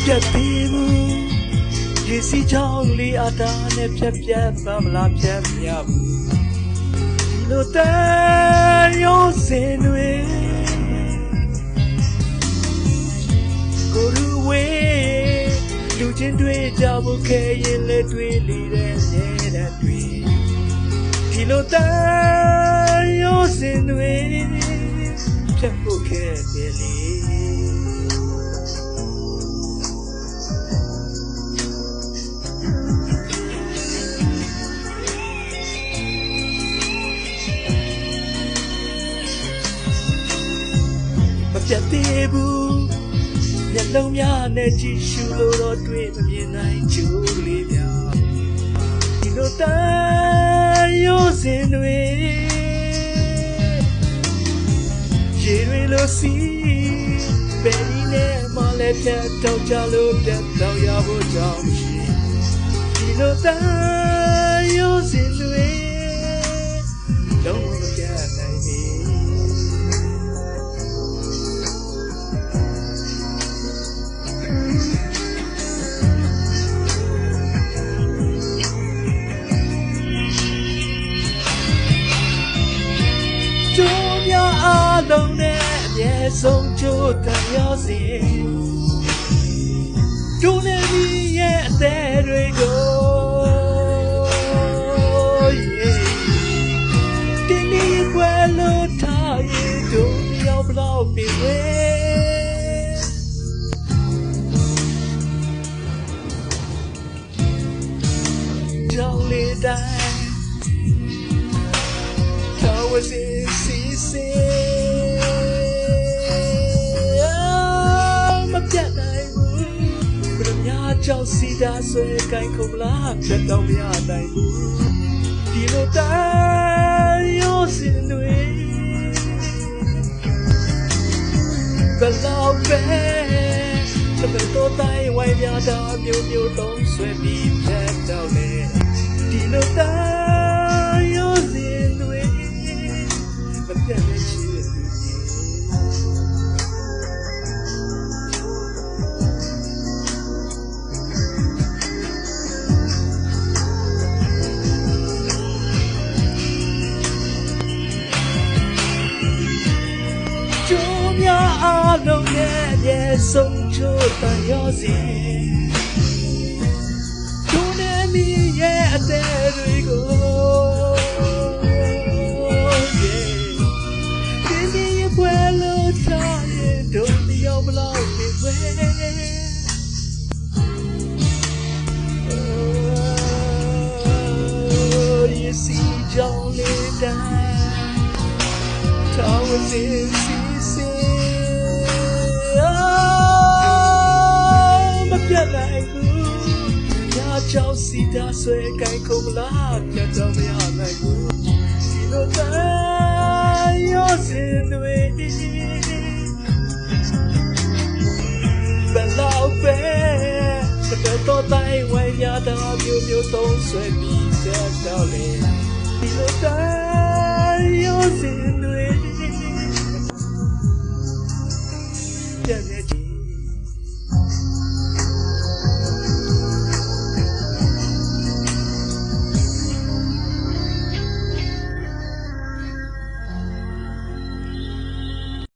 ပြတ်သေးဘူးရေစီချောင်းလေးအတားနဲ့ဖြတ်ပြတ်ပါမလားဖြတ်မြဘူးဒီလိုတန်ရောစင်တွေကိုရူဝေးလူချင်းတွေကြဖို့ခဲရင်လက်တွေလေးတဲ့တဲ့တွေဒီလိုတန်ရောစင်တွေဖြတ်ဖို့ခဲတယ်လေပြတ်သေးဘူးမျက်လုံးများနဲ့ကြည့်ရှုလို့တော့တွေ့မမြင်နိုင်ကြိုးလေးများဒီလိုတန်ရိုးစင်တွေရေတွေလို့စီဘယ်နည်းနဲ့မှလည်းပြတ်တော့ကြလို့ပြတ်တော့ရဖို့ကြောင့်ရှိဒီလိုတန်ရိုးစင်တွေလုံးဝမပြတ်နိုင်ဘူးအလုံးနဲ့အမြဲဆုံးကြိုးတန်ရစေကျိုးနေပြီရဲ့အသေးတွေကိုဒီနေ့ကွယ်လို့ထားရင်တို့ရောက်ဘလောက်ပြီဝဲကြောင်လေးတိုင်းတော်ဝစီစီစီကြောက်စီတာဆွဲကိုင်းခုံလားဖြတ်တော့မရနိုင်ဘူးဒီလိုတန်ရိုးစင်တွေဘယ်လောက်ပဲတပည့်တော်တိုင်းဝိုင်းပြတာမျိုးမျိုးသုံးဆွဲပြီးဖြတ်တော့လေဒီလိုတန်ရိုးစင်တွေမပြတ်နဲ့ချီတဲ့သူအလုံးနဲ့ရဲ့ဆုံးချိုးတန်ရောစီကျိုးနေမိရဲ့အသေးတွေကိုဒီနေ့ပွဲလို့ထားရင်တို့တယောက်ဘလောက်ပဲဝဲရေစီကြောင်းလေးတိုင်းထောင်းစီစီပြတ်နိုင်ဘူးညချောင်းစီတာဆွဲကိုင်းခုံလားပြတ်တော့မရနိုင်ဘူးဒီလိုတန်ရောစင်တွေဘယ်လောက်ပဲတပည့်တော်တိုင်းဝိုင်းရတာမျိုးမျိုးသုံးဆွဲပြီးပြတ်တော့လေဒီလိုတန်ရောစင်တွေပြတ်